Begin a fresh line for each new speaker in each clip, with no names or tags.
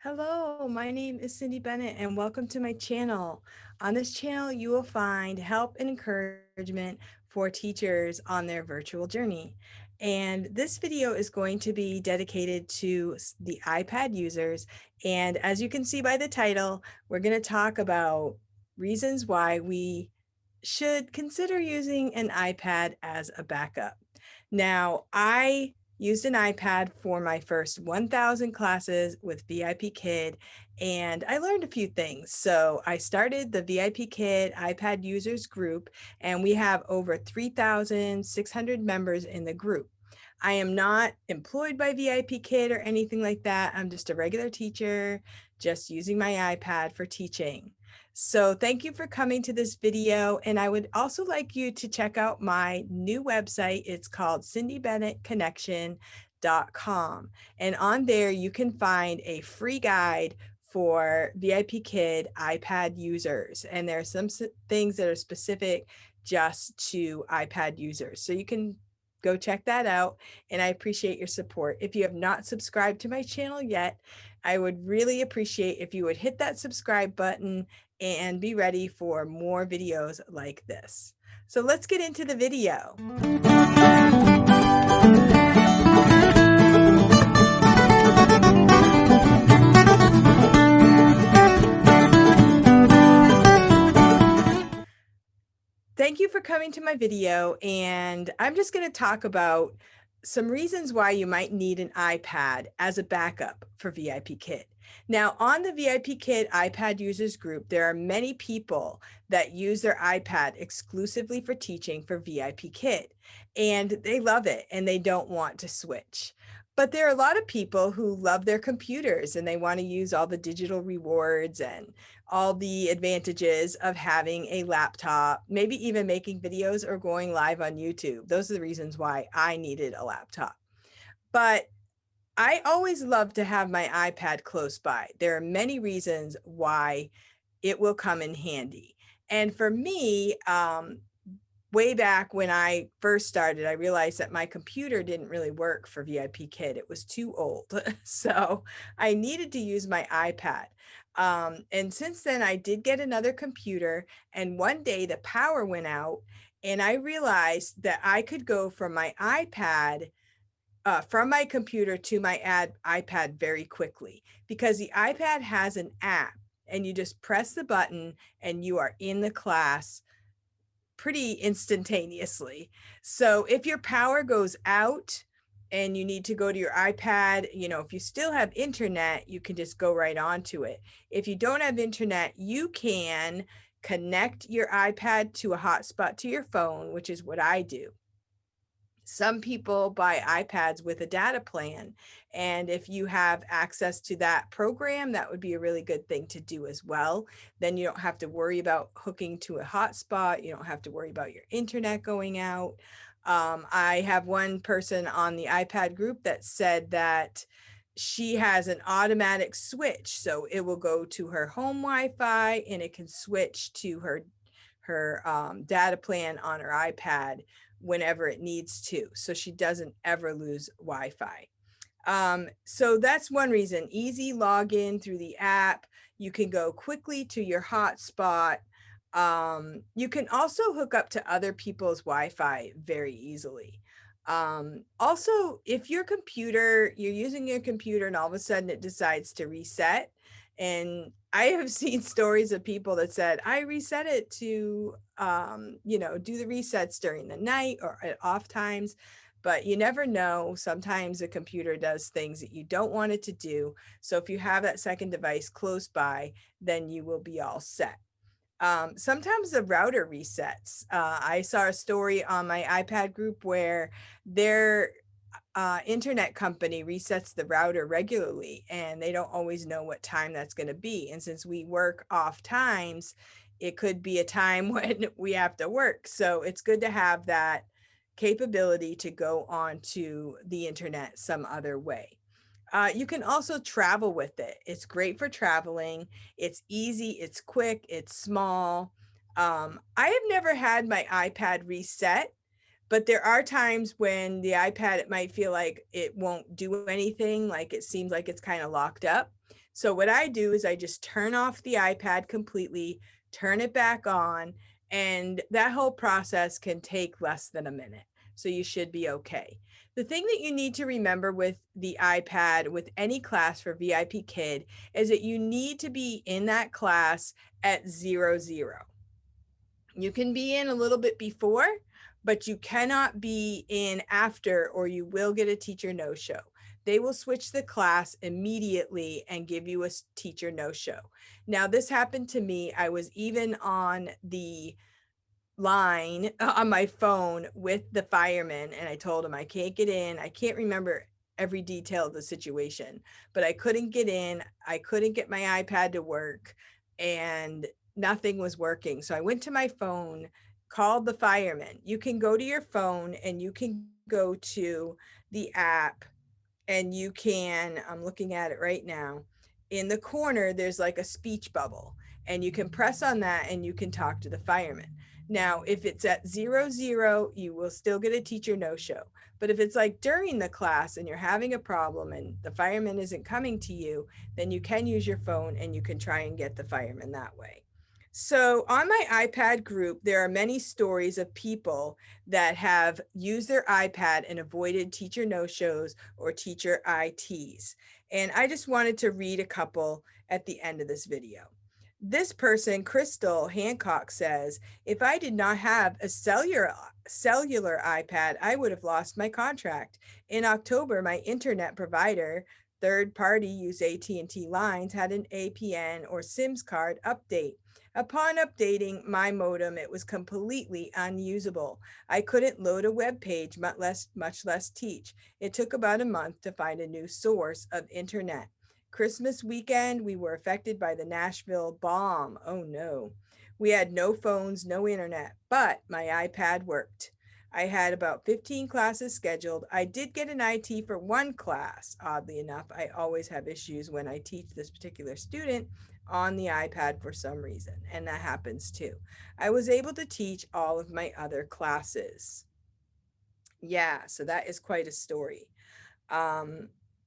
Hello, my name is Cindy Bennett and welcome to my channel. On this channel, you will find help and encouragement for teachers on their virtual journey. And this video is going to be dedicated to the iPad users. And as you can see by the title, we're going to talk about reasons why we should consider using an iPad as a backup. Now, I used an iPad for my first 1,000 classes with Vipkid, and I learned a few things. So I started the Vipkid iPad users group, and we have over 3,600 members in the group. I am not employed by Vipkid or anything like that. I'm just a regular teacher, just using my iPad for teaching. So thank you for coming to this video. And I would also like you to check out my new website. It's called cindybennettconnection.com. And on there, you can find a free guide for Vipkid iPad users. And there are some things that are specific just to iPad users. So you can go check that out. And I appreciate your support. If you have not subscribed to my channel yet, I would really appreciate if you would hit that subscribe button and be ready for more videos like this. So let's get into the video. Thank you for coming to my video, and I'm just going to talk about some reasons why you might need an iPad as a backup for Vipkid. Now, on the Vipkid iPad users group, there are many people that use their iPad exclusively for teaching for Vipkid, and they love it and they don't want to switch. But there are a lot of people who love their computers and they want to use all the digital rewards and all the advantages of having a laptop, maybe even making videos or going live on YouTube. Those are the reasons why I needed a laptop. But I always love to have my iPad close by. There are many reasons why it will come in handy. And for me, way back when I first started, I realized that my computer didn't really work for Vipkid. It was too old. So I needed to use my iPad. And since then, I did get another computer. And one day the power went out, and I realized that I could go from my iPad from my computer to my iPad very quickly, because the iPad has an app and you just press the button and you are in the class pretty instantaneously. So if your power goes out and you need to go to your iPad, if you still have internet, you can just go right onto it. If you don't have internet, you can connect your iPad to a hotspot to your phone, which is what I do. Some people buy iPads with a data plan, and if you have access to that program, that would be a really good thing to do as well. Then you don't have to worry about hooking to a hotspot. You don't have to worry about your internet going out. I have one person on the iPad group that said that she has an automatic switch, so it will go to her home Wi-Fi and it can switch to her data plan on her iPad whenever it needs to, so she doesn't ever lose Wi-Fi. So that's one reason. Easy login through the app. You can go quickly to your hotspot. You can also hook up to other people's Wi-Fi very easily. Also, if you're using your computer and all of a sudden it decides to reset, and I have seen stories of people that said, I reset it to, do the resets during the night or at off times, but you never know. Sometimes a computer does things that you don't want it to do. So if you have that second device close by, then you will be all set. Sometimes the router resets. I saw a story on my iPad group where their internet company resets the router regularly, and they don't always know what time that's going to be. And since we work off times, it could be a time when we have to work. So it's good to have that capability to go onto the internet some other way. You can also travel with it. It's great for traveling. It's easy, it's quick, it's small. I have never had my iPad reset, but there are times when the iPad, it might feel like it won't do anything, like it seems like it's kind of locked up. So what I do is I just turn off the iPad completely, turn it back on, and that whole process can take less than a minute. So you should be okay. The thing that you need to remember with the iPad, with any class for VIP Kid, is that you need to be in that class at 00. You can be in a little bit before, but you cannot be in after, or you will get a teacher no-show. They will switch the class immediately and give you a teacher no-show. Now, this happened to me. I was even on the line on my phone with the fireman, and I told him I can't get in. I can't remember every detail of the situation, but I couldn't get in. I couldn't get my iPad to work, and nothing was working. So I went to my phone, called the fireman. You can go to your phone and you can go to the app, and you can, I'm looking at it right now, in the corner there's like a speech bubble, and you can press on that and you can talk to the fireman. Now if it's at 00, you will still get a teacher no show, but if it's like during the class and you're having a problem and the fireman isn't coming to you, then you can use your phone and you can try and get the fireman that way. So on my iPad group, there are many stories of people that have used their iPad and avoided teacher no-shows or teacher ITs. And I just wanted to read a couple at the end of this video. This person, Crystal Hancock, says, if I did not have a cellular iPad, I would have lost my contract. In October, my internet provider, third party use AT&T lines, had an APN or SIMS card update. Upon updating my modem, it was completely unusable. I couldn't load a web page, much less teach. It took about a month to find a new source of internet. Christmas weekend, we were affected by the Nashville bomb. Oh no. We had no phones, no internet, but my iPad worked. I had about 15 classes scheduled. I did get an IT for one class. Oddly enough, I always have issues when I teach this particular student on the iPad for some reason, and that happens too. I was able to teach all of my other classes. Yeah, so that is quite a story.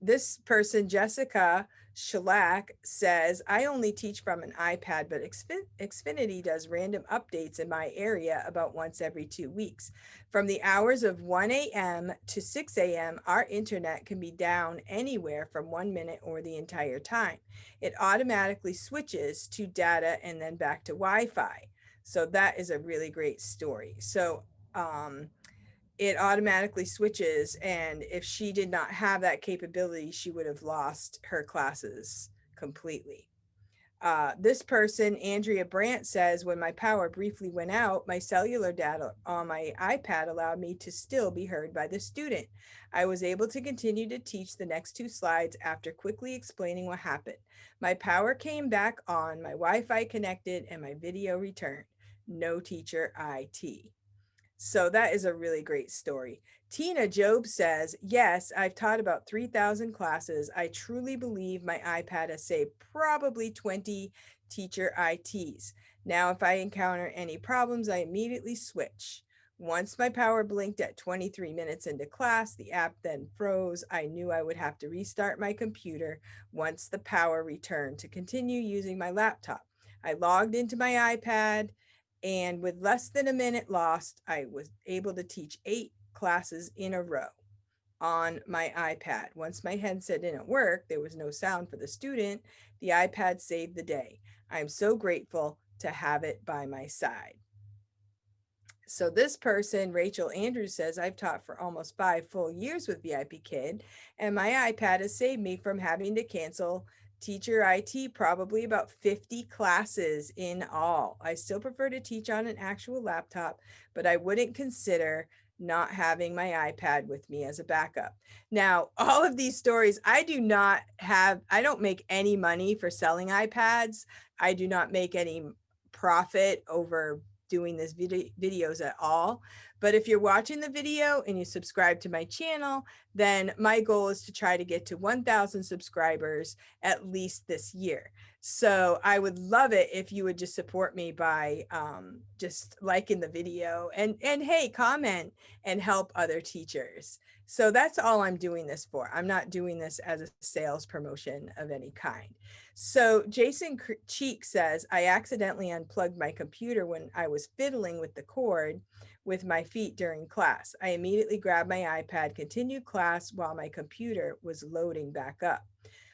This person, Jessica Shellac, says, I only teach from an iPad, but Xfinity does random updates in my area about once every 2 weeks. From the hours of 1 a.m. to 6 a.m., our internet can be down anywhere from 1 minute or the entire time. It automatically switches to data and then back to Wi-Fi. So that is a really great story. So, it automatically switches, and if she did not have that capability, she would have lost her classes completely. This person, Andrea Brandt, says, when my power briefly went out, my cellular data on my iPad allowed me to still be heard by the student. I was able to continue to teach the next 2 slides after quickly explaining what happened. My power came back on, my Wi-Fi connected, and my video returned. No teacher IT. So that is a really great story. Tina Job says, yes, I've taught about 3,000 classes. I truly believe my iPad has saved probably 20 teacher ITs. Now, if I encounter any problems, I immediately switch. Once my power blinked at 23 minutes into class, the app then froze. I knew I would have to restart my computer once the power returned to continue using my laptop. I logged into my iPad, and with less than a minute lost, I was able to teach 8 classes in a row on my iPad. Once my headset didn't work, there was no sound for the student. The iPad saved the day. I'm so grateful to have it by my side. So this person, Rachel Andrews, says, I've taught for almost 5 full years with VIP Kid, and my iPad has saved me from having to cancel teacher IT probably about 50 classes in all. I still prefer to teach on an actual laptop, but I wouldn't consider not having my iPad with me as a backup. Now, all of these stories, I don't make any money for selling iPads. I do not make any profit over doing this videos at all. But if you're watching the video and you subscribe to my channel, then my goal is to try to get to 1,000 subscribers at least this year. So I would love it if you would just support me by just liking the video and hey, comment and help other teachers. So that's all I'm doing this for. I'm not doing this as a sales promotion of any kind. So Jason Cheek says, I accidentally unplugged my computer when I was fiddling with the cord with my feet during class. I immediately grabbed my iPad, continued class while my computer was loading back up.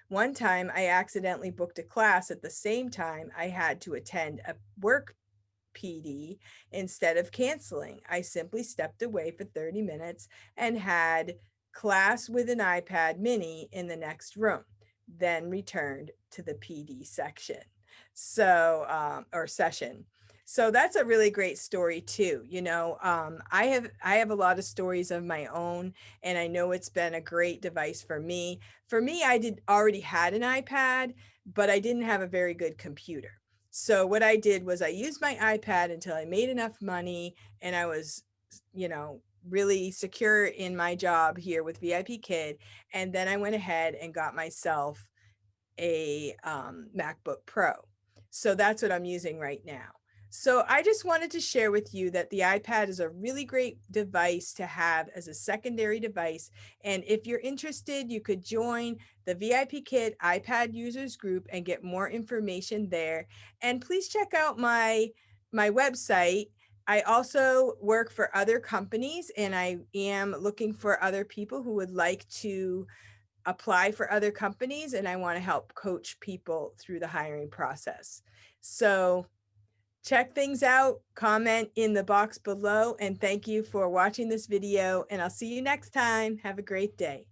One time I accidentally booked a class at the same time I had to attend a work PD instead of canceling. I simply stepped away for 30 minutes and had class with an iPad mini in the next room, then returned to the PD section. So, or session. So that's a really great story too. You know, I have a lot of stories of my own, and I know it's been a great device for me. For me, I did already had an iPad, but I didn't have a very good computer. So what I did was I used my iPad until I made enough money and I was, you know, really secure in my job here with VIP Kid. And then I went ahead and got myself a MacBook Pro. So that's what I'm using right now. So I just wanted to share with you that the iPad is a really great device to have as a secondary device. And if you're interested, you could join the VIP Kid iPad users group and get more information there. And please check out my website. I also work for other companies and I am looking for other people who would like to apply for other companies, and I want to help coach people through the hiring process. So check things out, comment in the box below, and thank you for watching this video, and I'll see you next time. Have a great day.